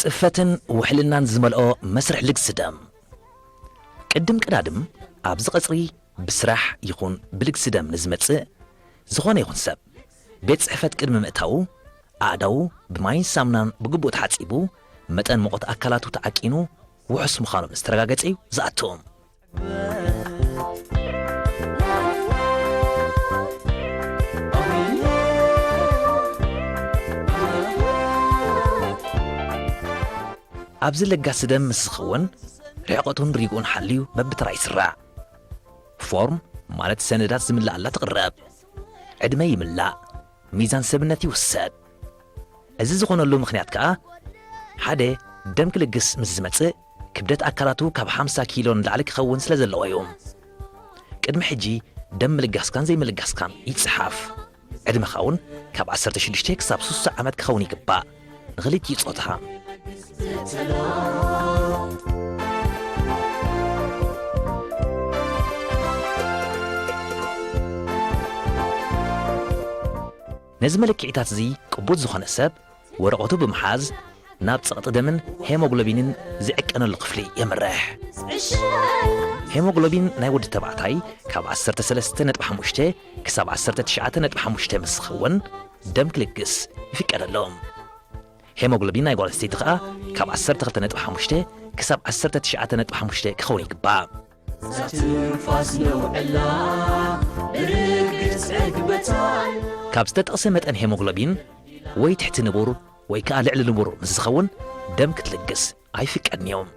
ጽፈትን وحلናን ዝመልኦ መስርሕ ልግስ ደም ቅድም ቅዳድም ኣብዚ ቐጽሪ ብስራሕ ይኹን ብልግስ ደም ንዝመጽእ ዝኾነ ይኹን ሰብ ቤት ጽሕፈት ቅድሚ ምእታው ኣእዳው ብማይን ሳሙናን ብግቡእ ተሓጺቡ መጠን ሙቐት ኣካላቱ ተዓቂኑ ውሑስ ምዃኑ ምስ ተረጋገጸ እዩ ዝኣትዎም ኣብዚ ለጋስ ደም ምስ ዝኸውን ርሕቐቱን ሪጉኡን ሓልዩ በብተራ ይስራዕ ፎርም ማለት ሰነዳት ዝምላኣላ ትቕረብ ዕድመ ይምላእ ሚዛን ሰብነት ይውሰድ እዚ ዝኾነሉ ምኽንያት ከዓ ሓደ ደም ክልግስ ምስ ዝመጽእ ክብደት ኣካላቱ ካብ 50 ኪሎ ንላዕሊ ክኸውን ስለ ዘለዎ እዩ ቅድሚ ሕጂ ደም ምልጋስካን ዘይምልጋስካን ይጽሓፍ ዕድመኻ እውን ካብ 16 ክሳብ 30 ዓመት ክኸውን ይግባእ ንኽልቲኡ ጾታ ነዚ መለክዒታት እዚ ቅቡል ዝኾነ ሰብ ወረቐቱ ብምሓዝ ናብ ፀቕጢ ደምን ሄሞግሎቢንን ዝዕቀነሉ ክፍሊ የምርሕ ሄሞግሎቢን ናይ ወዲ ተባዕታይ ካብ 13.5 ክሳብ 19.5 ምስ ዝኸውን ደም ክልግስ ይፍቀደሎም ሄሞግሎቢን ናይ ጓል ኣንስተይቲ ከዓ ካብ 12.5 ክሳብ 19.5 ክኸውን ይግባእ ካብ ዝተጠቕሰ መጠን ሄሞግሎቢን ወይ ትሕቲ ንቡር ወይ ከዓ ልዕሊ ንቡር ምስ ዝኸውን ደም ክትልግስ ኣይፍቀድን እዮም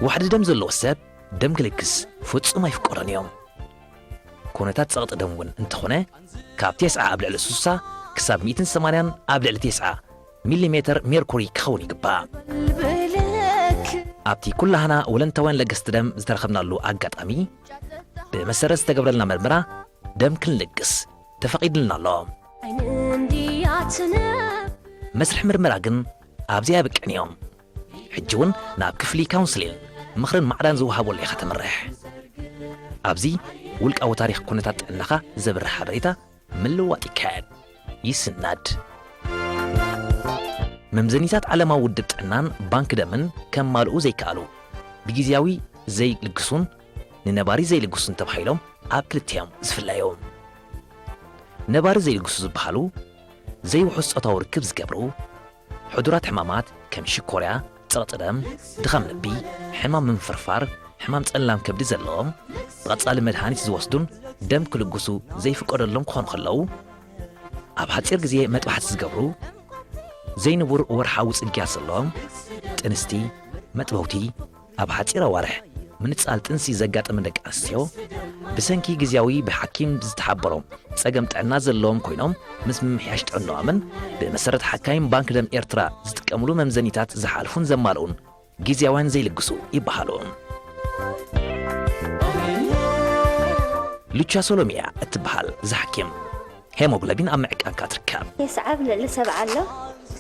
ዋሕዲ ደም ዘለዎ ሰብ ደም ክልግስ ፍጹም ኣይፍቀዶን እዮም ኩነታት ፀቕጢ ደም እውን እንተኾነ ካብ 9 ኣብ ልዕሊ 60 ክሳብ 180 ኣብ ልዕሊ 90 ሚሊሜትር ሜርኩሪ ክኸውን ይግባእ ኣብቲ ኩላህና ወለንተዋን ለገስቲ ደም ዝተረኸብናሉ ኣጋጣሚ ብመሰረት ዝተገብረልና ምርመራ ደም ክንልግስ ተፈቒድልና ኣሎ መስርሕ ምርመራ ግን ኣብዚ ኣይብቅዕን እዮም ሕጂ እውን ናብ ክፍሊ ካውንስሊን ምኽርን ማዕዳን ዝውሃበሉ ኢኻ ተመርሕ ኣብዚ ውልቃዊ ታሪኽ ኩነታት ጥዕናኻ ዘብርህ ሓበሬታ ምልውዋጥ ይካየድ ይስናድ መምዘኒታት ዓለማዊ ውድብ ጥዕናን ባንክ ደምን ከማልኡ ዘይከኣሉ ብጊዜያዊ ዘይልግሱን ንነባሪ ዘይልግሱን ተባሂሎም ኣብ ክልቲኦም ዝፍለዮም ነባሪ ዘይልግሱ ዝበሃሉ ዘይውሑስ ፆታዊ ርክብ ዝገብሩ ሕዱራት ሕማማት ከም ሽኮርያ ፀቕጢ ደም ድኻም ልቢ ሕማም ምንፍርፋር ሕማም ፀላም ከብዲ ዘለዎም ብቐጻሊ መድሃኒት ዝወስዱን ደም ክልግሱ ዘይፍቀደሎም ክኾኑ ከለዉ ኣብ ሓፂር ግዜ መጥባሕቲ ዝገብሩ ዘይንቡር ወርሓዊ ጽግያት ዘለዎም ጥንስቲ መጥበውቲ ኣብ ሓፂር ኣዋርሕ ምንጻል ጥንሲ ዘጋጥም ደቂ ኣንስትዮ ብሰንኪ ግዜያዊ ብሓኪም ዝተሓበሮም ፀገም ጥዕና ዘለዎም ኮይኖም ምስ ምምሕያሽ ጥዕናኦምን ብመሰረት ሓካይም ባንክ ደም ኤርትራ ዝጥቀምሉ መምዘኒታት ዝሓልፉን ዘማልኡን ጊዜያውያን ዘይልግሱ ይበሃሉ ሉቻ ሶሎሚያ እትበሃል ዝሓኪም ሄሞግሎቢን ኣብ ምዕቃንካ ትርከብ የስዓብ ልዕሊ 70 ኣሎ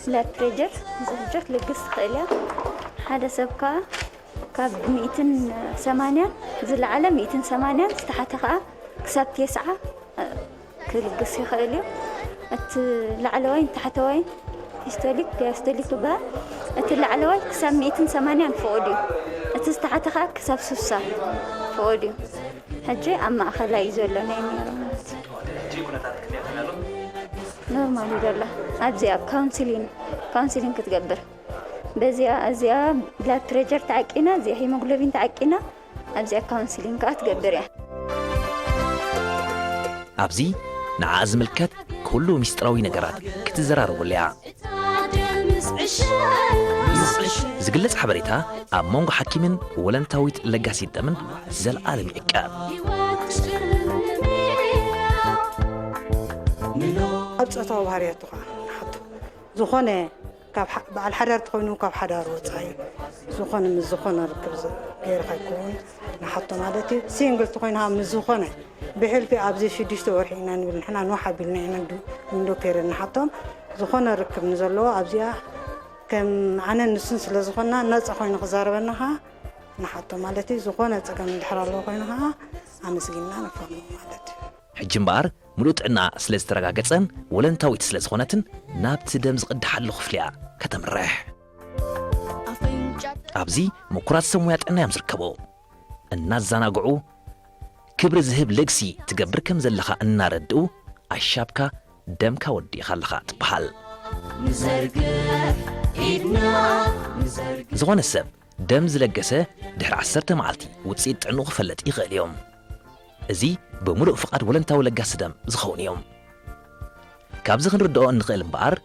blood pressure ዝሕጀት ልግስ ክእልያ ሓደ ሰብካ ካብ 180 ዝለዓለ 180 ዝተሓተ ከዓ ክሳብ 90 ክልግስ ይኽእል እዩ እቲ ላዕለዋይ ታሕተዋይ ሂስቶሊክ ዲያስቶሊክ ባር እቲ ላዕለዋይ ክሳብ 180 ፍቕድ እዩ እቲ ዝተሓተ ከዓ ክሳብ 60 ፍቕድ እዩ ሕጂ ኣብ ማእኸላይ ዘሎ ናይ ኔሮናት ኖርማል ይደላ ኣብዚያ ካውንስሊንግ ክትገብር በዚያ እዚያ ብላድ ፕሬሸር ተዓቂና እዚያ ሄሞግሎቢን ተዓቂና ኣብዚያ ካውንስሊንግ ከዓ ትገብር እያ ኣብዚ ንዓ ዝምልከት ኩሉ ሚስጥራዊ ነገራት ክትዘራረቡሉ እያ ዝግለጽ ሓበሬታ ኣብ መንጎ ሓኪምን ወለንታዊት ለጋሲት ደምን ዘለኣለም ይዕቀብ ኣብ ፆታዊ ባህርያቱ ከዓ ንሓቶ ዝኾነ ካብ በዓል ሓዳር ትኾይኑ ካብ ሓዳር ወፃኢ ዝኾነ ምስ ዝኾነ ርክብ ገይርካ ይከውን ንሓቶ ማለት እዩ ሲንግል ትኾይንካ ምስ ዝኾነ ብሕልፊ ኣብዚ 6 ወርሒ ኢና ንብል ንሕና ንዋሓ ቢልና ኢና ንዶክተር ንሓቶም ዝኾነ ርክብ ንዘለዎ ኣብዚኣ ከም ኣነ ንስን ስለ ዝኾንና ነፃ ኮይኑ ክዛረበና ከዓ ንሓቶ ማለት እዩ ዝኾነ ፀገም እንድሕር ኣለዎ ኮይኑ ከዓ ኣመስጊንና ንፈርሞ ማለት እዩ ሕጂ እምበኣር ሙሉእ ጥዕና ስለ ዝተረጋገፀን ወለንታዊት ስለ ዝኾነትን ናብቲ ደም ዝቕድሓሉ ክፍሊ እያ ከተምርሕ ኣብዚ ምኩራት ሰብ ሞያ ጥዕና እዮም ዝርከቦ እናዘናግዑ ክብሪ ዝህብ ልግሲ ትገብር ከም ዘለኻ እናረድኡ ኣሻብካ ደምካ ወዲእኻ ኣለኻ ትበሃል ዝኾነ ሰብ ደም ዝለገሰ ድሕሪ 10 መዓልቲ ውፅኢት ጥዕንኡ ክፈለጥ ይኽእል እዮም እዚ ብምሉእ ፍቓድ ወለንታዊ ለጋሲ ደም ዝኸውን እዮም ካብዚ ክንርድኦ እንኽእል እምበኣር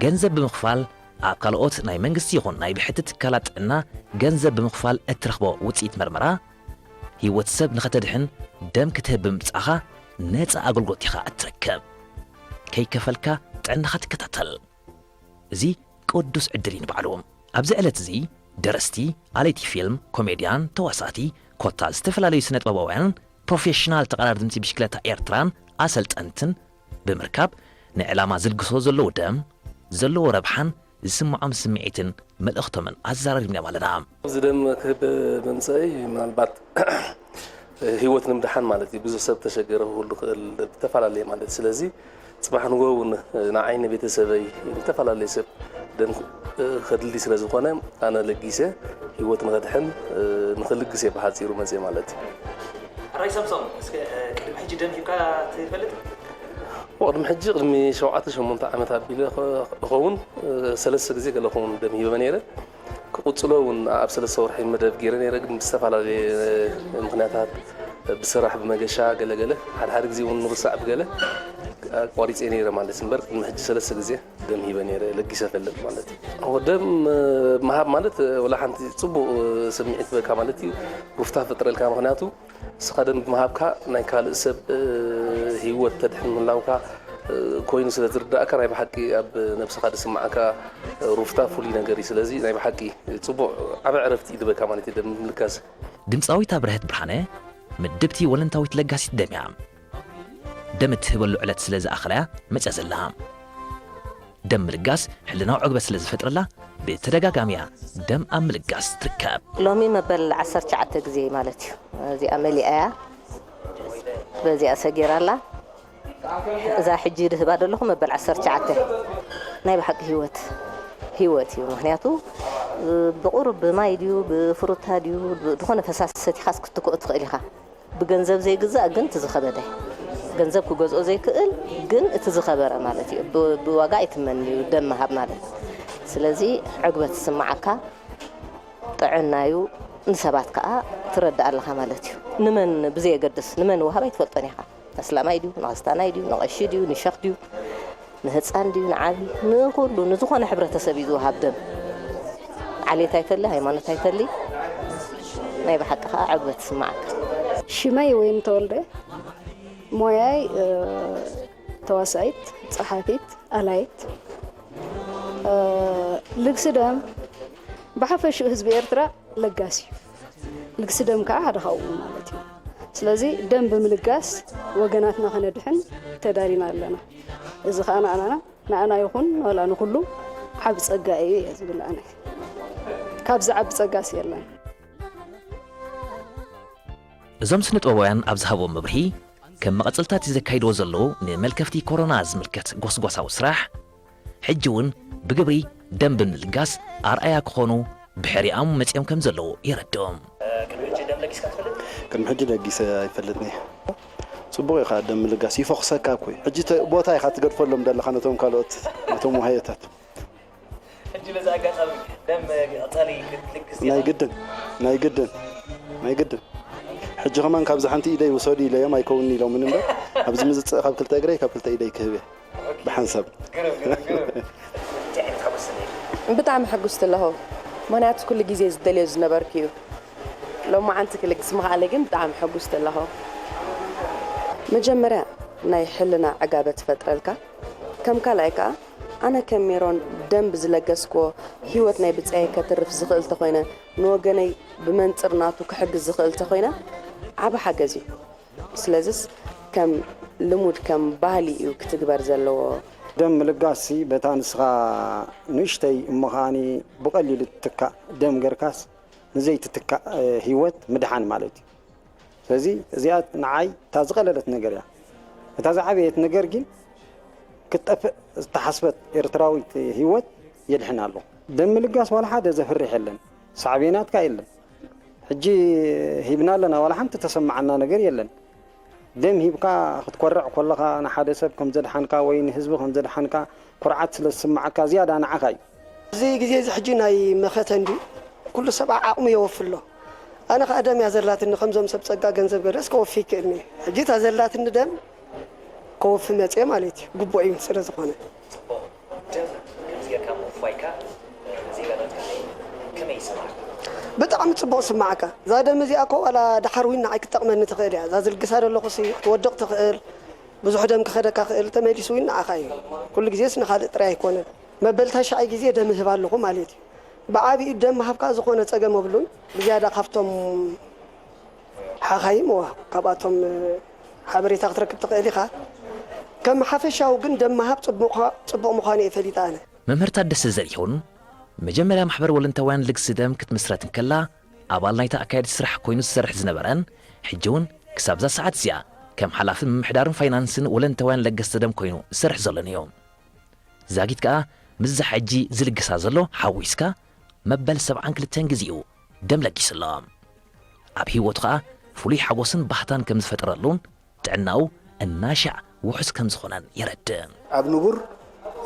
ገንዘብ ብምኽፋል ኣብ ካልኦት ናይ መንግስቲ ይኹን ናይ ብሕቲ ትካላት ጥዕና ገንዘብ ብምኽፋል እትረኽቦ ውፅኢት መርመራ ህይወት ሰብ ንኸተድሕን ደም ክትህብ ብምብፃኻ ነፃ ኣገልግሎት ኢኻ እትረከብ ከይከፈልካ ጥዕናኻ ትከታተል እዚ ቅዱስ ዕድል ይንበዓሉ ኣብዚ ዕለት እዚ ደረስቲ ኣለይቲ ፊልም ኮሜድያን ተዋሳእቲ ኮታ ዝተፈላለዩ ስነ ጥበባውያንን ፕሮፌሽናል ተቐራርድምቲ ብሽክለታ ኤርትራን ኣሰልጠንትን ብምርካብ ንዕላማ ዝልግሶ ዘለዎ ደም ዘለዎ ረብሓን ዝስምዖም ስምዒትን መልእኽቶምን ኣዘራሪብና ኣለና እዚ ደም ክህብ መምፅኢ ምናልባት ህይወት ንምድሓን ማለት እዩ ብዙሕ ሰብ ተሸገረ ሁሉ ክእል ተፈላለየ ማለት ስለዚ ጽባሕ ንጎውን ንዓይኒ ቤተሰበይ ተፈላለየ ሰብ ደም ከድሊ ስለ ዝኾነ ኣነ ለጊሰ ህይወት ንኸድሕን ንኽልግስ ብሓፂሩ መፅእ ማለት እዩ ራይ ሰምሶም ቅድሚ ሕጂ ደም ሂብካ ትፈልጥ ቅድሚ ሕጂ ቅድሚ 7-8 ዓመት ኣቢለ እኸውን 3 ግዜ ገለ ኸውን ደም ሂበ ነይረ ክቁፅሎ እውን ኣብ 3 ወርሒ መደብ ገይረ ነይረ ግን ብዝተፈላለየ ምክንያታት ብስራሕ ብመገሻ ገለገለ ሓደ ግዜ እውን ንርሳዕ ብገለ ቆሪፀ ነይረ ማለት እምበር ቅድሚ ሕጂ 3 ግዜ ደም ሂበ ነይረ ለጊሰ ፈልጥ ማለት እዩ ደም መሃብ ማለት ወላ ሓንቲ ፅቡቕ ስምዒት በካ ማለት እዩ ሩፍታ ፈጥረልካ ምክንያቱ ንስኻ ደም ብምሃብካ ናይ ካልእ ሰብ ህይወት ተድሕን ምህላውካ ኮይኑ ስለ ዝርዳእካ ናይ ብሓቂ ኣብ ነብስኻ ዝስማዓካ ሩፍታ ፍሉይ ነገር እዩ ስለዚ ናይ ብሓቂ ፅቡቕ ዓብይ ዕረፍቲ እዩ ዝበካ ማለት እዩ ደም ምልጋስ ድምፃዊት ኣብርሀት ብርሃነ ምድብቲ ወለንታዊት ለጋሲት ደም እያ ደም እትህበሉ ዕለት ስለ ዝኣኸለያ መፅያ ዘለሃ ደም ምልጋስ ሕልናዊ ዕግበት ስለ ዝፈጥረላ ብተደጋጋሚያ ደም ኣብ ምልጋስ ትርከብ ሎሚ መበል 19 ግዜ ማለት እዩ እዚኣ መሊኣያ በዚኣ ሰጊራላ እዛ ሕጂ ድህባ ደለኹ መበል 19 ናይ ብሓቂ ህይወት እዩ ምክንያቱ ብቁርብ ብማይ ድዩ ብፍሩታ ድዩ ዝኾነ ፈሳሲ ሰቲኻ ክትክኦ ትኽእል ኢኻ ብገንዘብ ዘይግዛእ ግን ትዝኸበደ ገንዘብ ክገዝኦ ዘይክእል ግን እቲ ዝኸበረ ማለት እዩ ብዋጋ ይትመን እዩ ደም መሃብ ማለት ስለዚ ዕግበት ስማዓካ ጥዕናዩ ንሰባት ከዓ ትረዳእ ኣለኻ ማለት እዩ ንመን ብዘይ የገድስ ንመን ወሃብ ኣይትፈልጦን ኢኻ ኣስላማይ ድዩ ንኽስታናይ ድዩ ንቐሺ ድዩ ንሸኽ ድዩ ንህፃን ድዩ ንዓቢ ንኩሉ ንዝኾነ ሕብረተሰብ እዩ ዝወሃብ ደም ዓሌት ኣይተሊ ሃይማኖት ኣይተሊ ናይ ብሓቂ ከዓ ዕግበት ስማዓካ ሽማይ ወይም ተወልደ ሞያይ ተዋሳኢት ጸሓፊት ኣላይት ልግሲ ደም ብሓፈሽኡ ህዝቢ ኤርትራ ለጋሲ ልግሲ ደም ከዓ ሓደ ኸውን ማለት እዩ ስለዚ ደም ብምልጋስ ወገናትና ከነድሕን ተዳሊና ኣለና እዚ ከዓ ንኣና ይኹን ወላ ንኩሉ ዓብ ፀጋ እዩ እየ ዝብል ኣነ ካብዚ ዓብ ፀጋስ የለን እዞም ስነ ጥበባውያን ኣብ ዝሃቦም መብርሂ ከም መቐፅልታት ዘካይድዎ ዘለዉ ንመልከፍቲ ኮሮና ዝምልከት ጎስጓሳዊ ስራሕ ሕጂ እውን ብግብሪ ደም ብምልጋስ ኣርኣያ ክኾኑ ብሕሪኦም መፅኦም ከም ዘለዉ የረድኦም ቅድሚ ሕጂ ለጊሰ ኣይፈልጥኒ ፅቡቕ ኢኻ ደም ምልጋስ ይፈኽሰካ ኮይ ሕጂ ቦታ ኢኻ ትገድፈሎም ዘለኻ ነቶም ካልኦት ነቶም ውሃየታት ሕጂ በዛ ኣጋጣሚ ደም ቀፃሊ ክትልግስ ናይ ግድን ሕጂ ከማን ካብዚ ሓንቲ ኢደይ ውሰዱ ኢለዮም ኣይከውን ኢሎም ምንበር ኣብዚ ምዝፅእ ካብ ክልተ እግረይ ካብ ክልተ ኢደይ ክህብ ብሓንሳብ ብጣዕሚ ሕጉስቲ ኣለኹ ምክንያቱ ኩሉ ግዜ ዝደልዮ ዝነበርክ እዩ ሎማ ዓንቲ ክልግስ ምኽኣለ ግን ብጣዕሚ ሕጉስቲ ኣለኹ መጀመርያ ናይ ሕልና ዕጋበት ፈጥረልካ ከም ካልኣይ ከዓ ኣነ ከም ሜሮን ደም ብዝለገስክዎ ህይወት ናይ ብፅያይ ከትርፍ ዝኽእል ተኾይነ ንወገነይ ብመንፅር ናቱ ክሕግዝ ዝኽእል ተኾይነ ዓብ ሓገዝ እዩ ስለዚስ ከም ልሙድ ከም ባህሊ እዩ ክትግበር ዘለዎ ደም ምልጋስ በታ ንስኻ ንእሽተይ እሞኻኒ ብቐሊሉ ትትካእ ደም ገርካስ ንዘይትትካእ ህይወት ምድሓን ማለት እዩ ስለዚ እዚኣት ንዓይ ታዝቀለለት ነገር እያ እታ ዝዓበየት ነገር ግን ክትጠፍእ ዝተሓስበት ኤርትራዊት ህይወት የድሕን ኣሎ ደም ምልጋስ ዋላ ሓደ ዘፍርሕ የለን ሳዕቤናትካ የለን ሕጂ ሂብና ኣለና ዋላ ሓንቲ ተሰማዓና ነገር የለን ደም ሂብካ ክትኮርዕ ኮለኻ ንሓደ ሰብ ከም ዘድሓንካ ወይ ንህዝቢ ከም ዘድሓንካ ኩርዓት ስለ ዝስማዓካ ዝያዳ ንዓኻ እዩ እዚ ግዜ እዚ ሕጂ ናይ መኸተንዲ ኩሉ ሰብ ዓቕሙ የወፍሎ ኣነ ከዓ ደም እያ ዘላትኒ ከምዞም ሰብ ፀጋ ገንዘብ ገለስ ከወፊ ይክእልኒ ሕጂ እታ ዘላትኒ ደም ከወፊ መፅአ ማለት እዩ ግቡእ እዩ ስለ ዝኾነ ብጣዕሚ ፅቡቅ ስማዓካ እዛ ደም እዚኣ ኮ ዋላ ዳሓር ውን ንዓይ ክጠቕመኒ ትኽእል እያ እዛ ዝልግሳ ዘለኹ ክትወድቕ ትኽእል ብዙሕ ደም ክኸደካ ክእል ተመሊሱ ውን ንዓኻ እዩ ኩሉ ግዜስ ንኻልእ ጥራይ ኣይኮነን መበልታ ሻዓይ ግዜ ደም ህብ ኣለኹ ማለት እዩ ብዓብዪ ደም ምሃብካ ዝኾነ ፀገም የብሉን ብዝያዳ ካብቶም ሓኻይም ዋ ካብኣቶም ሓበሬታ ክትረክብ ትኽእል ኢኻ ከም ሓፈሻዊ ግን ደም ምሃብ ፅቡቕ ምዃኑ እየ ፈሊጣ ኣነ መምህርታ ደስ ዘሪሁን መጀመርያ ማሕበር ወለንተዋያን ልግሲ ደም ክትምስረት እንከላ ኣባል ናይታ ኣካየዲ ስራሕ ኮይኑ ዝሰርሕ ዝነበረን ሕጂ እውን ክሳብ ዛ ሰዓት እዚኣ ከም ሓላፊ ምምሕዳርን ፋይናንስን ወለንተዋያን ለገስቲ ደም ኮይኑ ዝሰርሕ ዘሎን እዮም ዛጊት ከዓ ምዛ ሕጂ ዝልግሳ ዘሎ ሓዊስካ መበል 72 ግዚኡ ደም ለጊስሎ ኣብ ሂወቱ ከዓ ፍሉይ ሓጎስን ባህታን ከም ዝፈጥረሉን ጥዕናኡ እናሻዕ ውሑስ ከም ዝኾነን የረድእ ኣብ ንቡር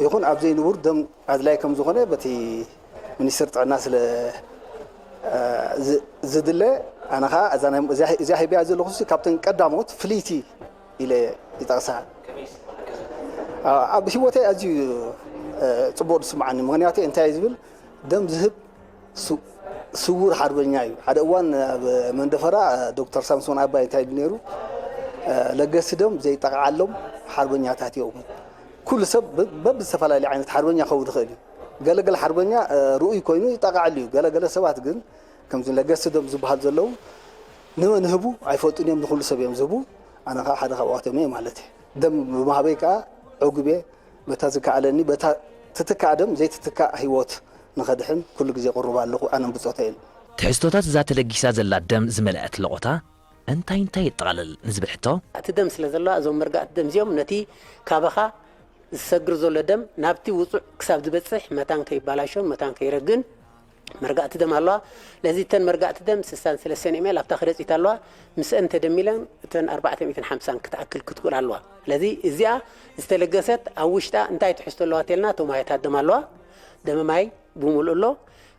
ይኹን ኣብ ዘይንቡር ደም ኣድላይ ከም ዝኾነ በቲ ሚኒስትር ጥዕና ስለ ዝድለ ኣነ ከዓ እዚኣ ሂብያ ዘለኹ ካብተን ቀዳሞት ፍልይቲ ኢለ ይጠቕሳ ኣብ ሂወተይ ኣዝዩ ፅቡቅ ዝስማዓኒ ምክንያቱ እንታይ ዝብል ደም ዝህብ ስውር ሓርበኛ እዩ ሓደ እዋን ኣብ መንደፈራ ዶክተር ሳምሶን ኣባይ እንታይ ነይሩ ለገሲ ደም ዘይጠቕዓሎም ሓርበኛታት እዮም ኩሉ ሰብ በብዝተፈላለዩ ዓይነት ሓርበኛ ክኸውን ይኽእል እዩ ገለገለ ሓርበኛ ርኡይ ኮይኑ ይጠቕዓሉ እዩ ገለገለ ሰባት ግን ከምዚ ለገሲ ደም ዝበሃል ዘለዉ ንመን ህቡ ኣይፈልጡን እዮም ንኩሉ ሰብ እዮም ዝህቡ ኣነ ከዓ ሓደ ካብኣቶም እየ ማለት እዩ ደም ብምሃበይ ከዓ ዕጉቤ በታ ዝከኣለኒ በታ ትትካእ ደም ዘይትትካእ ሂወት ንኸድሕን ኩሉ ግዜ ቁርባ ኣለኹ ኣነ ብፆታ እየ ትሕዝቶታት እዛ ተለጊሳ ዘላ ደም ዝመልአት ለቆታ እንታይ የጠቓልል ንዝብል ሕቶ እቲ ደም ስለ ዘለዋ እዞም መርጋእቲ ደም እዚኦም ነቲ ካበኻ ዝሰግር ዘሎ ደም ናብቲ ውፁዕ ክሳብ ዝበፅሕ መታን ከይባላሾን መታን ከይረግን መርጋእቲ ደም ኣለዋ ለዚ እተን መርጋእቲ ደም 63 ኢሜል ኣብታ ክረፂት ኣለዋ ምስአን ተደሚለን እተን 450 ክትኣክል ክትኩል ኣለዋ ለዚ እዚኣ ዝተለገሰት ኣብ ውሽጣ እንታይ ትሕዝቶ ኣለዋ ተልና ቶማይታት ደም ኣለዋ ደም ማይ ብምሉእ ኣሎ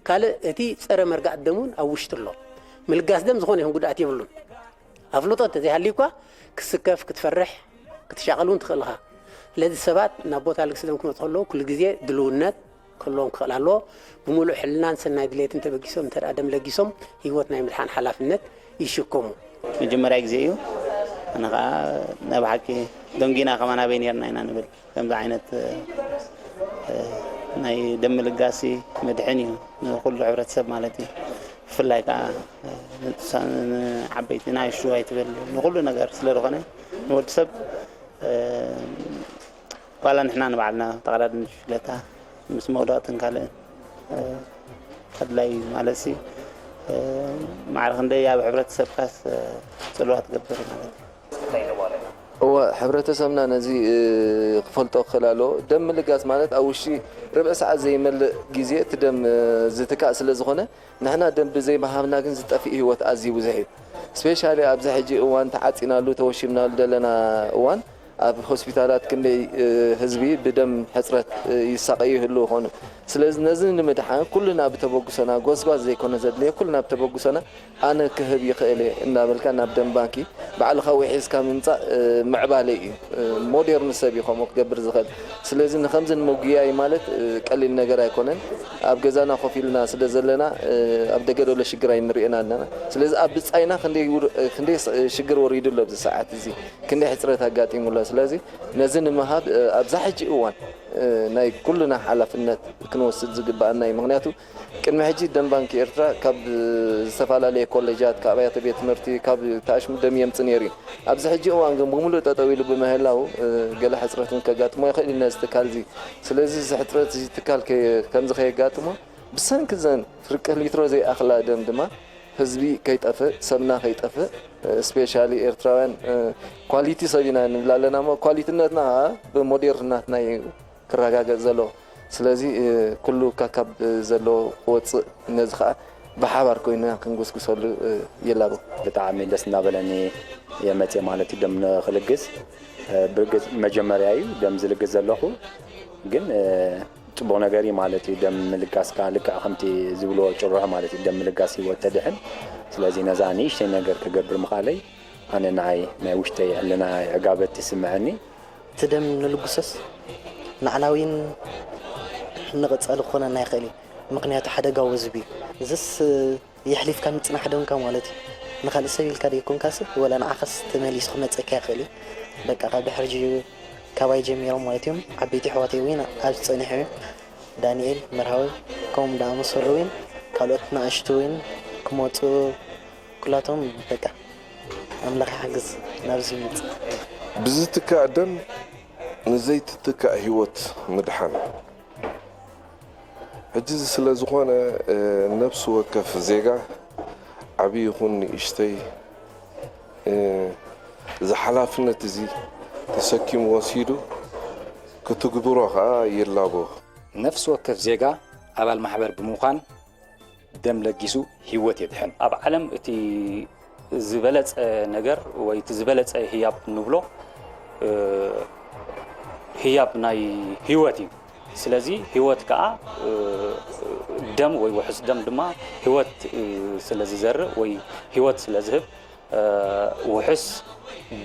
ካልእ እቲ ፀረ መርጋእቲ ደም እውን ኣብ ውሽጢ ኣሎ ምልጋስ ደም ዝኾነ ይኹን ጉድኣት የብሉን ኣፍልጦት ዘይሃልዩኳ ክስከፍ ክትፈርሕ ክትሻቐል እውን ትኽእል ኢኻ ለዚ ሰባት ናብ ቦታ ልግሲ ደም ክመፁ ከለዉ ኩሉ ግዜ ድልውነት كلهم خلالو بملو حلنا سنة دليت انت بقيسهم ترى أدم لقيسهم هيوتنا يملحان حلافنت يشكموا مجمرة يجزيو أنا نبحكي دونجينا كمان بيني أنا نبل كم عينت ناي دم القاسي مدحني نقول عبرة سب مالتي في اللايك عبيتنا شوية تبل نقول له نجار سلرغنا نقول سب ولا نحنا نبعدنا تقرر نشلتها مس موضوعات كله قد لا مالسي مع الخندية يا بعبرة سبقاس صلوات قبر هو حبرة سمنا نزي قفلتو خلاله دم لقاس مالت أول شيء ربع ساعة زي مل جزية دم زتكاس لزخنة نحنا دم بزي ما همنا كن زتأفيه هو تأزي وزهيد سبيشالي أبزح يجي وان تعطينا له توشيمنا لنا وان ኣብ ሆስፒታላት ክንደይ ህዝቢ ብደም ሕፅረት ይሳቀዩ له ሆነ ስለዚ ነዚ ንምድሓን ኩልና ብተበጉሰና ጎስጓስ ዘይኮነ ዘድልየ ኩልና ብተበጉሰና ኣነ ክህብ ይኽእል እናበልካ ናብ ደም ባንኪ ባዕልኻ ወሒዝካ ምምፃእ ምዕባለ እዩ ሞደርን ሰብ ይኾም ክገብር ዝኽእል ስለዚ ንከምዚ ንመጉያይ ማለት ቀሊል ነገር ኣይኮነን ኣብ ገዛና ኮፊልና ስለ ዘለና ኣብ ደገደሎ ሽግር ኣይንሪእና ኣለና ስለዚ ኣብ ብፃይና ክንደይ ሽግር ወሪዱሎ ኣብዚ ሰዓት እዚ ክንደይ ሕፅረት ኣጋጢሙሎ ስለዚ ነዚ ንምሃብ ኣብዛ ሕጂ እዋን ናይ ኩልና ሓላፍነት ክንወስድ ዝግባአና እዩ ምክንያቱ ቅድሚ ሕጂ ደም ባንኪ ኤርትራ ካብ ዝተፈላለዩ ኮሌጃት ካብ ኣብያተ ቤት ትምህርቲ ካብ ታሽሙ ደም የምፅእ ነይሩ እዩ ኣብዚ ሕጂ እዋን ግን ብምሉእ ጠጠው ኢሉ ብምህላው ገለ ሕፅረትን ከጋጥሞ ይኽእል እዩ ነዚ ትካል እዚ ስለዚ እዚ ሕፅረት እዚ ትካል ከምዚ ከየጋጥሞ ብሰንኪ ዘን ፍርቂ ሊትሮ ዘይኣኽላ ደም ድማ ህዝቢ ከይጠፍእ ሰብና ከይጠፍእ ስፔሻሊ ኤርትራውያን ኳሊቲ ሰቢና ንብላለና ኳሊቲነትና ብሞዴርናትና ክረጋገጽ ዘሎ ስለዚ ኩሉ ካካብ ዘሎ ወፅእ ነዚ ከዓ ብሓባር ኮይና ክንጉስጉሰሉ የላቦ ብጣዕሚ ደስ እናበለኒ የመጽ ማለት ደም ንኽልግስ ብርግጽ መጀመርያ እዩ ደም ዝልግስ ዘለኹ ግን ጽቡቕ ነገር ማለት እዩ ደም ምልጋስካ ልክዕ ከምቲ ዝብሎ ጭሩሕ ማለት እዩ ደም ምልጋስ ህይወት ተድሕን ስለዚ ነዛ ንእሽተይ ነገር ክገብር ምኻለይ ኣነ ናይ ውሽተይ ኣለና ዕጋበት ይስምዐኒ እቲ ደም ንልግሰስ ንዕናዊን ንቕጸል ክኾነና ይኽእል እዩ ምክንያቱ ሓደጋዊ ህዝቢ እዩ እዝስ የሕሊፍካ ምጽናሕ ደምካ ማለት እዩ ንኻልእ ሰብ ኢልካ ደይኮንካስ ወላ ንዓኸስ ተመሊሱ ክመጸካ ይኽእል እዩ በቃ ካብ ድሕሪ ካባይ ጀሚሮም ማለት እዮም ዓበይቲ ኣሕዋተይ እውን ኣብ ዝጸኒሑ እዩ ዳንኤል መርሃዊ ከምኡ ዳኣመሰሉ እውን ካልኦት ንኣሽቱ እውን ክመፁ ኩላቶም በቃ ኣምላኽ ይሓግዝ ናብዚ ይመጽእ ብዝትካእ ደም ንዘይትትካእ ህይወት ምድሓን ሕጂ ስለ ዝኾነ ነፍሲ ወከፍ ዜጋ ዓብዪ ይኹን ንእሽተይ ዝሓላፍነት እዚ ተሰኪሙ ወሲዱ ክትግብሮ ከዓ የላቦ ነፍሲ ወከፍ ዜጋ ኣባል ማሕበር ብምዃን ደም ለጊሱ ህይወት የድሕን ኣብ ዓለም እቲ ዝበለጸ ነገር ወይ እቲ ዝበለጸ ህያብ ንብሎ ህያብ ናይ ህይወት እዩ ስለዚ ህይወት ከዓ ደም ወይ ውሕስ ደም ድማ ህይወት ስለ ዝዘርእ ወይ ህይወት ስለ ዝህብ ውሕስ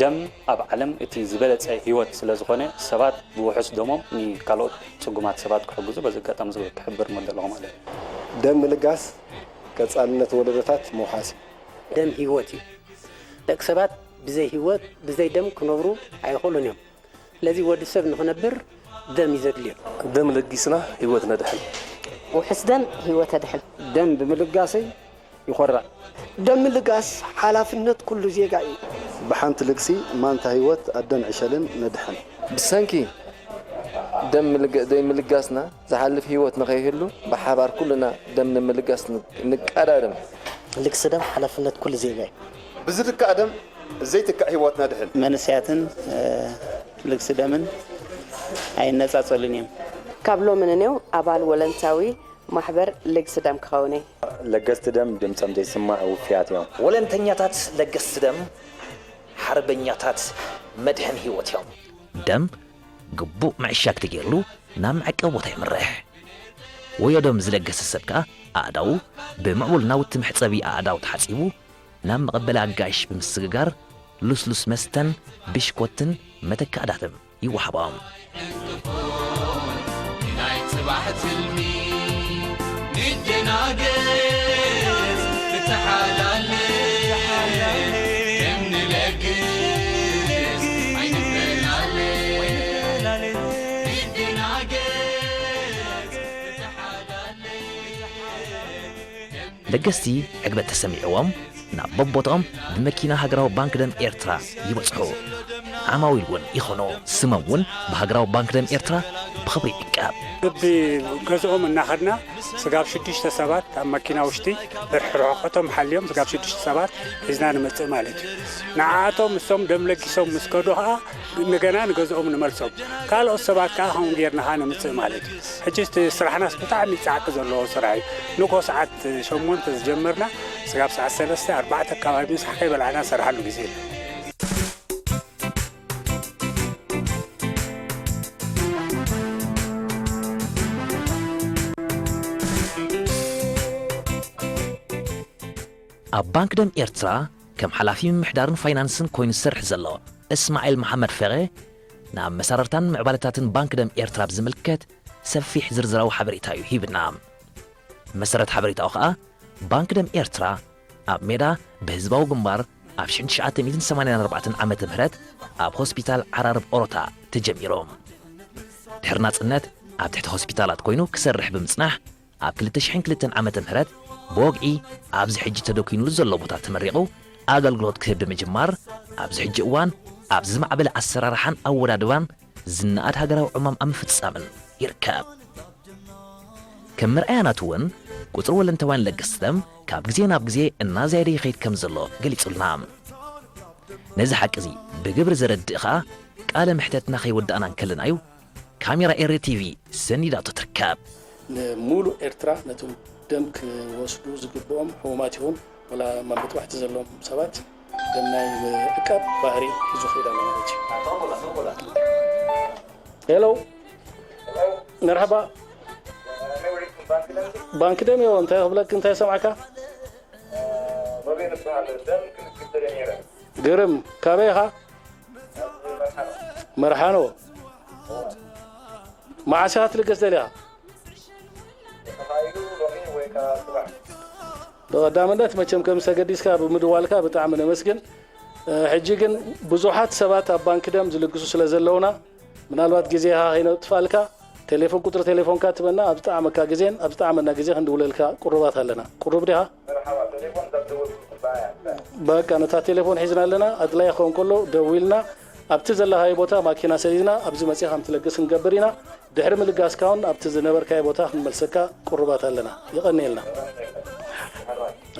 ደም ኣብ ዓለም እቲ ዝበለጸ ህይወት ስለ ዝኾነ ሰባት ብውሕስ ደሞም ንካልኦት ጽጉማት ሰባት ክሕግዙ በዚ ኣጋጣሚ ክሕብር መደለኹ ማለት እዩ ደም ምልጋስ ቀጻልነት ወለዶታት መውሓሲ ደም ህይወት እዩ ደቂ ሰባት ብዘይ ህይወት ብዘይ ደም ክነብሩ ኣይኽእሉን እዮም ስለዚ ወዲ ሰብ ንኽነብር ደም ይዘድልዮ ደም ለጊስና ህይወት ነድሕን ውሕስ ደም ህይወት ኣድሕን ደም ብምልጋሰይ ይኾራዕ ደም ምልጋስ ሓላፍነት ኩሉ ዜጋ እዩ ብሓንቲ ልግሲ ማንታ ህይወት ኣደን ዕሸልን ነድሕን ብሰንኪ ደም ምልጋስና ዝሓልፍ ህይወት ንኸይህሉ ብሓባር ኩልና ደም ንምልጋስ ንቀዳድም ልግሲ ደም ሓላፍነት ኩሉ ዜጋ እዩ ብዝትካእ ደም ዘይትካእ ህይወት ነድሕን መንስያትን ልግሲ ደምን ኣይነጻጸሉን እዮም ካብ ሎምን እኔው ኣባል ወለንታዊ ማሕበር ልግሲ ደም ክኸውን ለገስቲ ደም ድምፆም ዘይስማዕ ውፍያት እዮም ወለንተኛታት ለገስቲ ደም ሓርበኛታት መድሕን ህይወት እዮም ደም ግቡእ ምዕሻግ ተገይርሉ ናብ መዐቀብ ቦታ ይምርሕ ወዮዶም ዝለገሰ ሰብ ከዓ ኣእዳው ብምዕቡል ናውቲ ምሕፀቢ ኣእዳው ተሓፂቡ ናብ መቐበሊ ኣጋይሽ ብምስግጋር ልስሉስ መስተን ብሽኮትን መተካእዳትን ይወሃቦም ናይ ጽባሕ ትልሚ ንደናገስ ክትሓላለ ደም ንለግስ ኣይንበላለ ለገስቲ ዕግበት ተሰሚዕዎም ናብ በቦቶም ብመኪና ሃገራዊ ባንክ ደም ኤርትራ ይበጽሑ ዓማዊል እውን ይኾኑ ስሞም እውን ብሃገራዊ ባንክ ደም ኤርትራ ብኽብሪ ይዕቀብ ግቢ ገዝኦም እናኸድና ስጋብ 6 ሰባት ኣብ መኪና ውሽጢ ርሕርሖቶም ሓልዮም ስጋብ 6 ሰባት ሒዝና ንመጽእ ማለት እዩ ንዓኣቶም እሶም ደም ለጊሶም ምስ ከዱ ከዓ እንደገና ንገዝኦም ንመልሶም ካልኦት ሰባት ከዓ ከምኡ ጌርና ንምጽእ ማለት እዩ ሕጂ ስራሕናስ ብጣዕሚ ጻዕቂ ዘለዎ ስራሕ እዩ ንኮ ሰዓት 8 ዝጀመርና ስጋብ ሰዓት 3 4 ኣካባቢ ምስሓ ከይበላዕና ሰርሓሉ ግዜ እዩ ኣብ ባንክ ደም ኤርትራ ከም ሓላፊ ምምሕዳርን ፋይናንስን ኮይኑ ዝሰርሕ ዘሎ እስማኤል መሐመድ ፈቐ ናብ መሰረታን ምዕባለታትን ባንክ ደም ኤርትራ ብዝምልከት ሰፊሕ ዝርዝራዊ ሓበሬታ እዩ ሂብና መሰረት ሓበሬታው ከዓ ባንክ ደም ኤርትራ ኣብ ሜዳ ብህዝባዊ ግንባር ኣብ 1984 ዓመተ ምህረት ኣብ ሆስፒታል ዓራርብ ኦሮታ ተጀሚሮም ድሕሪ ናጽነት ኣብ ትሕቲ ሆስፒታላት ኮይኑ ክሰርሕ ብምጽናሕ ኣብ 2002 ዓመተ ምህረት ብወግዒ ኣብዚ ሕጂ ተደኪኑሉ ዘሎ ቦታ ተመሪቑ ኣገልግሎት ክህብ ብምጅማር ኣብዚ ሕጂ እዋን ኣብ ዝማዕበለ ኣሰራርሓን ኣወዳድባን ዝነኣድ ሃገራዊ ዕማም ኣብ ምፍጻምን ይርከብ ከም ምርኣያናት እውን ቁጥር ወለንተዋን ለገስተም ካብ ግዜ ናብ ግዜ እናዘያደ ይኸይድ ከም ዘሎ ገሊጹልና ነዚ ሓቂ እዚ ብግብሪ ዘረድእ ኸኣ ቃለ ምሕተትና ኸይወዳእና እንከለናዩ ካሜራ ኤርቲቪ ሰኒዳቶ ትርከብ ሙሉእ ኤርትራ ነቶም ደም ክወስዱ ዝግብኦም ሕሙማት ይኹን ወላ ማንበጥ ዋሕቲ ዘለዎም ሰባት ደም ናይ ዕቃብ ባህሪ ሒዙ ኸይድ ኣሎ ማለት እዩ ሄሎ መርሓባ ባንክ ደም ይኸው እንታይ ክብለክ እንታይ ሰምዓካ ግርም ካበይ ኢኻ መርሓኖ معاشها تلقس دليها بقدامنا تمشيم كم سجديس كاب مدوالكا بتعمل مسكن حجيجن بزوحات سبات بانك دم زلقسو سلازلونا من الوقت جزيها هنا تفالكا تليفون كتر تليفون كاتبنا أبتعمل كجزين أبتعملنا جزين هندول لك قربات لنا قرب لها بقى أنا تليفون حزنا لنا أدلي أخون كله دويلنا أبتزل هاي بوتا ماكينة سيدنا أبزي مسيح هم تلقس نقبرينا دحرم الجاس كون أبتزل نبر كاي بوتا هم ملسكا قربات لنا يغني لنا.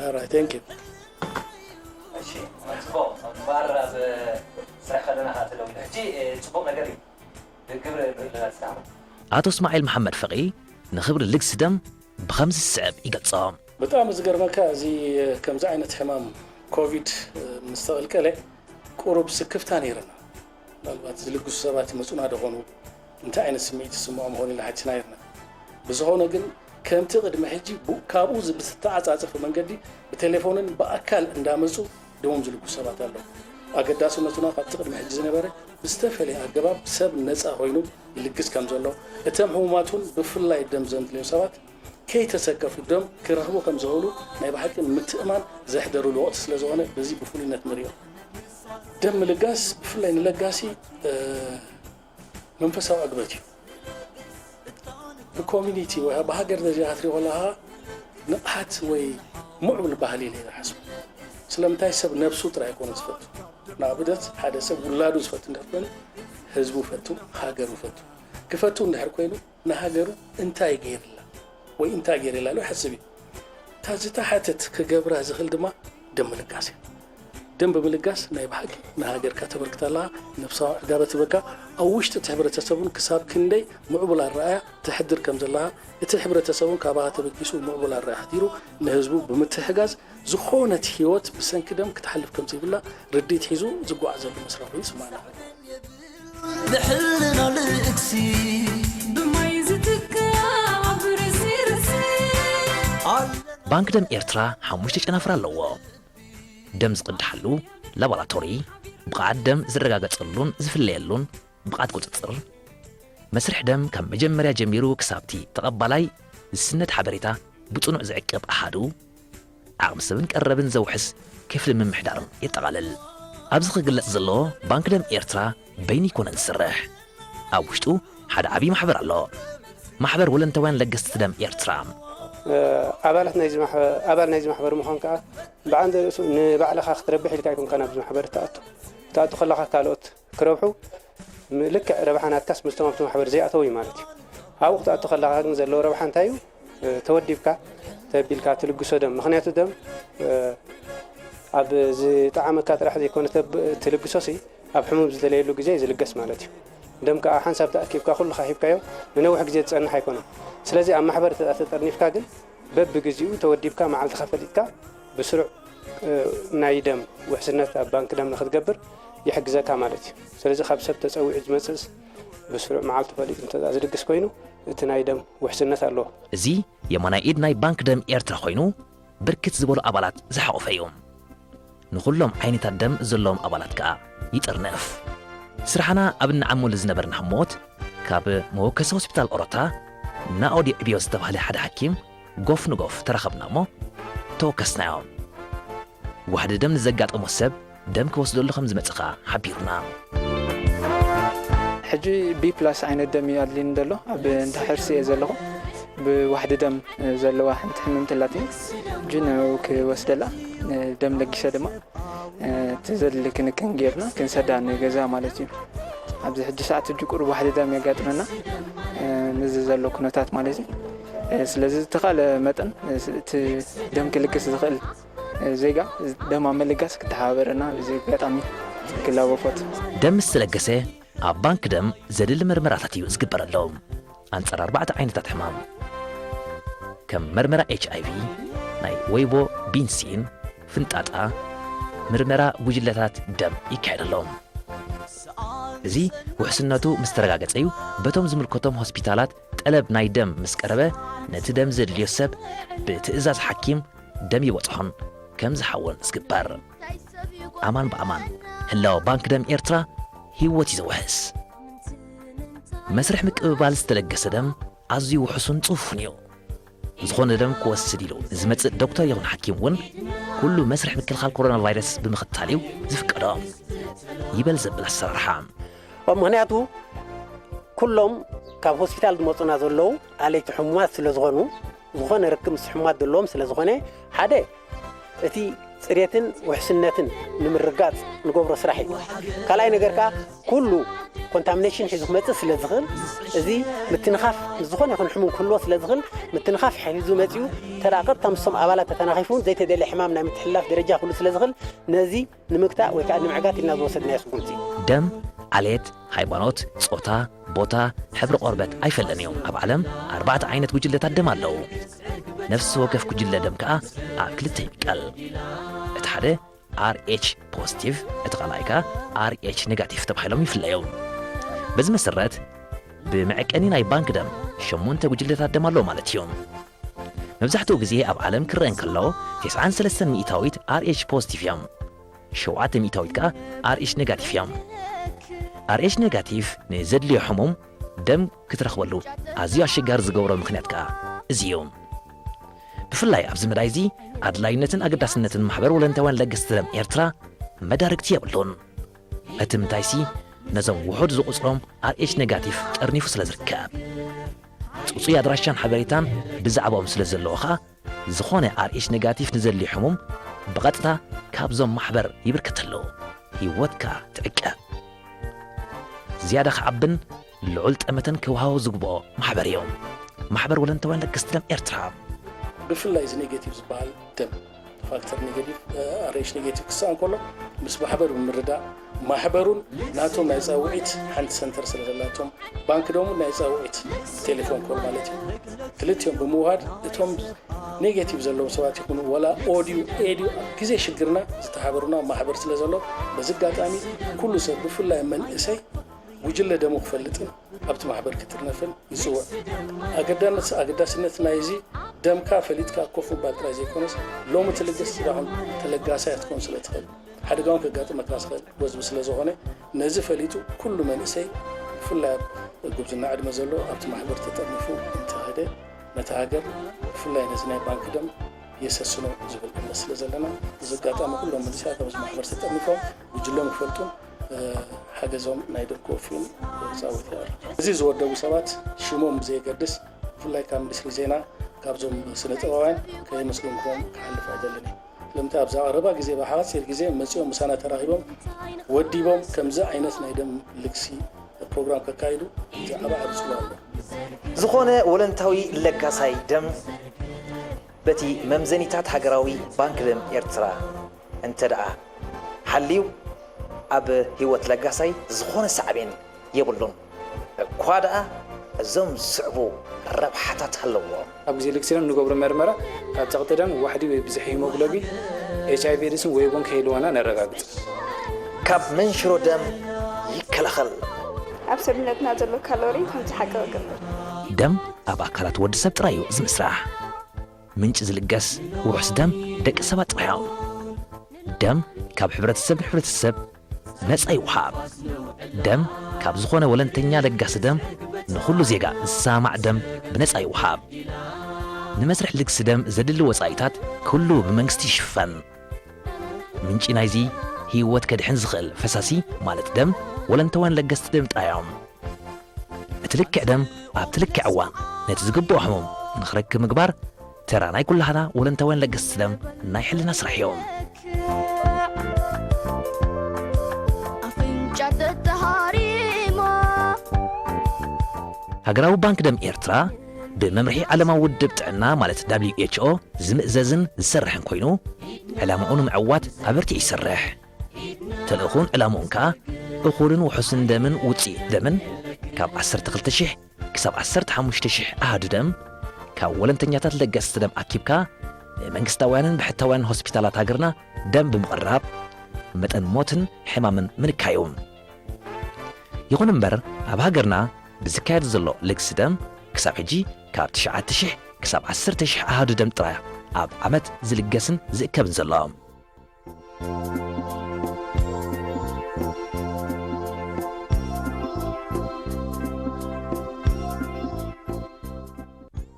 alright thank you. ماشي مصبوح مرة بسرحنا هاتلو نحكي صبوح نقري القبر لنا تستعمل. عطو اسماعيل محمد فقي نخبر اللقس دم بخمس السعب يقصام. بتعمل زجر مكا زي كم زعينة حمام كوفيد مستقل كله قرب سكفتاني رنا. البعض زلقوا السبات مسؤول هذا غنو انت عين السميت السماء مهون اللي حتى نايرنا بس هون قل كم تقد محجي كابوز بستعز عزف من قدي بتليفون بأكل اندامزو دوم زلقوا السبات الله أقداسو نتونا فتقد محجي زنبرة بستفعلي أقباب سب نسأ هوينو اللي قس كم زلوا اتم حموماتون بفلا الدم زند ليو سبات كي تسكر في الدم كرهبو كم زهولو نايبا حكي متأمان زحدروا الوقت سلازوانا بزي بفولينات مريو دم لقاس بفلين لقاسي منفسه أقبتي الكوميونيتي وبهاجر درجاتي ولاها نقحت وي معول بهالي لي حسب سلامتاي سب نفسه ترى يكون صفت نعبدت هذا سب ولادو صفت ندفن حزبو فتو هاجرو فتو كفتو نحر كوينو نهاجرو انتاي غير لا وي انتاي غير لا لو حسبي تازتا حتت كجبره زخل دما دم لقاسي دم بملقاس نايب حق نهاجر كاتبرك تلا نفسها عقابة بكا أو وش تحبر تسبون كساب كندي معبول الرأي تحدر كم زلها تحبر تسبون كابات بكيسو معبول الرأي حديرو نهزبو بمتحجاز زخونة هيوت بسن كدم كتحلف كم زي بالله رديت حيزو زقوا عزل المصرفين سمعنا بحلنا الإكسي بميزتك عبر سيرسي بانك دم إيرترا حموشتش أنا فرالو دم زقد حلو لابراتوري بقعد دم زرقاقصلون زفليلون بقعد قصصر مسرح دم كم مجمريا جميرو كسابتي تقبلاي السنة حبريتا بطنع زعقب أحدو عقب سبن قربن زوحس كيف من محدار يتقلل أبزخ قلت زلو بانك دم إيرترا بيني كون نسرح أوشتو حدا عبي محبر الله محبر ولن توان لقست دم إيرترا أبالت نايز محبر مخان كا بعند نبعلخ اختربح اللي كايكون كان بز محبر تأتو خلخ كالوت كروحو لك ربحنا تاس مستوى محبر زي أتوي مالتي أو وقت أتو خلخ نزلو ربحان تايو توديبكا تبيلكا تلقسو دم مخنياتو دم أب زي طعام كات راح يكون تلقسوسي أب حموم زدليلو جزي زلقس مالتي دم كا حنسب تأكيد كا كل خايب كايو ننوح جزي تسألنا حيكونه سلازي أما حبر تترنيف كاجن بب جزيو توديبكا مع الخفلتكا بسرعة نايدم وحسنات بانك دم ناخذ قبر يحجزك مالتي سلازي خبسة تسوي عجمسس بسرعة مع التفاليت انت ازرقس كوينو تنايدم وحسنات الله زي يمانا إيدناي بانك دم إيرترا خوينو بركت زبول أبالات زحقوا فيهم نخلهم عيني تدم زلهم أبالات كا يترنف سرحنا أبن عمو لزنبر نحموت كاب موكس هوسبيتال أوروتا ناودي بيوز تبهالي حد حكيم قوف نقوف ترخبنا مو توكسنا يوم واحد دم نزقات أموسب دم كوصدو لخمز متقا حبيرنا حجي بي بلاس عين الدم يادلين دلو بنت حرسي زلو بواحد دم زلو واحد تحمم تلاتين جينا وكوسدلا دم لقيسة دم تزل كن جيرنا كن سدان جزا مالتي عبد حج ساعة تجي قرب واحد دم يقاتلنا نزل له كنوتات مالتي ስለዚ ተኻለ መጠን ደም ክልግስ ዝኽእል ዜጋ ደም ምልጋስ ክተሓባበረና እዚ ኣጋጣሚ ክላወፎት ደም ዝተለገሰ ኣብ ባንክ ደም ዘድሊ ምርመራታት እዩ ዝግበረሎም ኣንጻር 4 ዓይነታት ሕማም ከም ምርመራ HIV ናይ ወይቦ ቢንሲን ፍንጣጣ ምርመራ ጉጅለታት ደም ይካየደሎም እዚ ውሕስነቱ ምስ ተረጋገጸ እዩ በቶም ዝምልከቶም ሆስፒታላት ጠለብ ናይ ደም ምስ ቀረበ ነቲ ደም ዘድልዮ ሰብ ብትእዛዝ ሓኪም ደም ይወጽሖን ከም ዝሓወን ዝግበር ኣማን ብኣማን ህላው ባንክ ደም ኤርትራ ህይወት ይዘውሕስ መስርሕ ምቅብባል ዝተለገሰ ደም ኣዝዩ ውሕሱን ጽፉን እዩ ዝኾነ ደም ክወስድ ኢሉ ዝመጽእ ዶክተር ይኹን ሓኪም እውን ኩሉ መስርሕ ምክልኻል ኮሮና ቫይረስ ብምኽታል እዩ ዝፍቀዶ ይበል ዘብል ኣሰራርሓ ምክንያቱ ኩሎም ካብ ሆስፒታል ዝመፁና ዘለዉ ኣለይቲ ሕሙማት ስለ ዝኾኑ ዝኾነ ርክብ ምስ ሕሙማት ዘለዎም ስለ ዝኾነ ሓደ እቲ ጽሬትን ውሕስነትን ንምርጋጽ ንገብሮ ስራሕ እዩ ካልኣይ ነገር ከዓ ኩሉ ኮንታሚኔሽን ሒዙ ክመጽእ ስለ ዝኽእል እዚ ምትንኻፍ ዝኾነ ይኹን ሕሙም ክህልዎ ስለ ዝኽእል ምትንኻፍ ሒዙ መጺኡ ተዳቐጥታ ምስቶም ኣባላት ተተናኺፉን ዘይተደልየ ሕማም ናይ ምትሕልላፍ ደረጃ ኩሉ ስለ ዝኽእል ነዚ ንምግታእ ወይ ከዓ ንምዕጋት ኢልና ዝወሰድናዮ ስጉምቲ ደም ዓሌት ሃይማኖት ጾታ ቦታ ሕብሪ ቆርበት ኣይፈለን እዮም ኣብ ዓለም 4 ዓይነት ጉጅለታት ደም ኣለዉ ነፍሲ ወከፍ ጉጅለ ደም ከዓ ኣብ ክልተ ይምቀል እቲ ሓደ RH ፖዚቲቭ እቲ ካልኣይ ከዓ RH ኔጋቲቭ ተባሂሎም ይፍለዩ በዚ መሰረት ብመዐቀኒ ናይ ባንክ ደም 8 ጉጅለታት ደም ኣለዉ ማለት እዮም መብዛሕትኡ ግዜ ኣብ ዓለም ክረአን ከሎ 93 ሚእታዊት RH ፖዚቲቭ እዮም 7 ሚእታዊት ከዓ RH ኔጋቲቭ እዮም RH ኔጋቲቭ ንዘድልዮ ሕሙም ደም ክትረኽበሉ ኣዝዩ ኣሸጋሪ ዝገብሮ ምኽንያት ከዓ እዚ እዩ ብፍላይ ኣብዚ መዳይ እዚ ኣድላይነትን ኣገዳስነትን ማሕበር ወለንተዋን ለገስቲ ደም ኤርትራ መዳርግቲ የብሉን እቲ ምንታይሲ ነዞም ውሑድ ዝቑፅሮም RH ኔጋቲቭ ጠርኒፉ ስለ ዝርከብ ፅፁይ ኣድራሻን ሓበሬታን ብዛዕባኦም ስለ ዘለዎ ከዓ ዝኾነ RH ኔጋቲቭ ንዘድልዮ ሕሙም ብቐጥታ ካብዞም ማሕበር ይብርከተሉ ህይወትካ ትዕቀብ ዝያዳ ክዓብን ልዑል ጠመተን ክውሃቦ ዝግብኦ ማሕበር እዮም ማሕበር ወለንተዋን ለገስቲ ደም ኤርትራ ብፍላይ እዚ ኔጌቲቭ ዝበሃል ደም ፋክተር ኔጌቲቭ RH ኔጌቲቭ ክሳን ከሎ ምስ ማሕበር ብምርዳእ ማሕበሩን ናቶም ናይ ፃውዒት ሓንቲ ሰንተር ስለ ዘላቶም ባንክ ደሙ ናይ ፃውዒት ቴሌፎን ኮል ማለት እዩ ክልቲኦም ብምውሃድ እቶም ኔጌቲቭ ዘለዎም ሰባት ይኹኑ ወላ ኦዲዮ ኤዲዮ ግዜ ሽግርና ዝተሓበሩና ማሕበር ስለ ዘሎ በዚ ኣጋጣሚ ኩሉ ሰብ ብፍላይ መንእሰይ ጉጅለ ደሙ ክፈልጥን ኣብቲ ማሕበር ክትርነፍን ይፅውዕ ኣገዳስነት ናይዚ ደምካ ፈሊጥካ ኮፍ ምባል ጥራይ ዘይኮነስ ሎሚ ትልግስ ዳኹም ተለጋሳይ ትኮን ስለ ትኽእል ሓደጋውን ከጋጥመካ ዝኽእል ወዝቢ ስለ ዝኾነ ነዚ ፈሊጡ ኩሉ መንእሰይ ብፍላይ ጉብዝና ዕድመ ዘሎ ኣብቲ ማሕበር ተጠርኒፉ እንተኸደ ነቲ ሃገር ብፍላይ ነዚ ናይ ባንክ ደም የሰስኖ ዝብል እምነት ስለ ዘለና እዚ ኣጋጣሚ ኩሎም መንእሰያት ኣብዚ ማሕበር ተጠርኒፎም ጉጅሎም ክፈልጡን ሓገዞም ናይ ደም ኮፊን ፃውዒት ይኣሉ እዚ ዝወደቡ ሰባት ሽሞም ዘይገድስ ብፍላይ ካብ ሚኒስትሪ ዜና ካብዞም ስነ ጥበባውያን ከይመስልንኩም ክሓልፍ ኣይደልን ስለምንታይ ኣብዛ ቀረባ ግዜ ብሓፂር ግዜ መፂኦም ምሳና ተራኺቦም ወዲቦም ከምዚ ዓይነት ናይ ደም ልግሲ ፕሮግራም ከካይዱ ዛዕባ ኣብፅሎ ኣሎ ዝኾነ ወለንታዊ ለጋሳይ ደም በቲ መምዘኒታት ሃገራዊ ባንክ ደም ኤርትራ እንተደኣ ሓልዩ ኣብ ህይወት ለጋሳይ ዝኾነ ሳዕቤን የብሉን እኳ ደኣ እዞም ዝስዕቡ ረብሓታት ኣለዎ ኣብ ግዜ ልግሲና ንገብሮ መርመራ ካብ ፀቕጢ ደም ዋሕዲ ወይ ብዙሕ ሂሞግሎቢን HIV ኤድስን ወይቦን ከይልወና ነረጋግፅ ካብ መንሽሮ ደም ይከላኸል ኣብ ሰብነትና ዘሎ ካሎሪ ከምቲ ሓቀበ ገበር ደም ኣብ ኣካላት ወዲ ሰብ ጥራይ እዩ ዝምስራሕ ምንጭ ዝልገስ ውሑስ ደም ደቂ ሰባት ጥራዮም ደም ካብ ሕብረተሰብ ንሕብረተሰብ ነፃ ይውሃብ ደም ካብ ዝኾነ ወለንተኛ ለጋሲ ደም ንኹሉ ዜጋ ዝሰማዕ ደም ብነፃ ይውሃብ ንመስርሕ ልግሲ ደም ዘድሊ ወፃኢታት ኩሉ ብመንግስቲ ይሽፈን ምንጪ ናይዚ ህይወት ከድሕን ዝኽእል ፈሳሲ ማለት ደም ወለንተዋን ለገስቲ ደም ጥራዮም እቲ ልክዕ ደም ኣብ ትልክዕ እዋን ነቲ ዝግብኦ ሕሙም ንኽረክብ ምግባር ተራ ናይ ኩላህና ወለንተዋን ለገስቲ ደም ናይ ሕልና ስራሕ እዮም ሃገራዊ ባንክ ደም ኤርትራ بممرحي علما ودب تعنا مالت WHO زمئززن زسرحن كوينو علامون معوات عبرتي يسرح تلأخون علامون كا أخورن وحسن دمن وطي دمن كاب 10 كساب 15 أهد دم كاولن تنياتات لقست دم أكيبكا منقستاوانن بحتوان هوسبيتالات هاقرنا دم بمقراب متن موتن حمامن من كايوم يغون مبر أب هاقرنا بزكايد زلو لقس دم كساب حجي كاب 9 كساب 10 أهد دم ترايا أب عمت زلقسن زئكبن زلام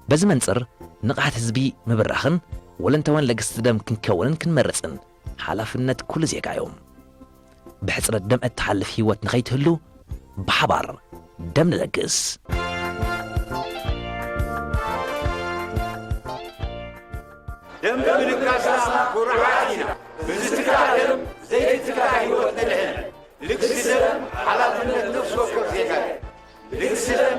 بز منصر نقعت حزبي مبرخن ولنتوان لقست دم كنكونن كنمرصن حلافنت كل زيقا يوم بحصر الدم التحلف هيوت نخيتهلو بحبار دم نلقس دم بلقاسنا قرعاتنا بزتكادم زي تكا هيوت ندهن لقس دم حلافنت نفس وكف زيقا لقس دم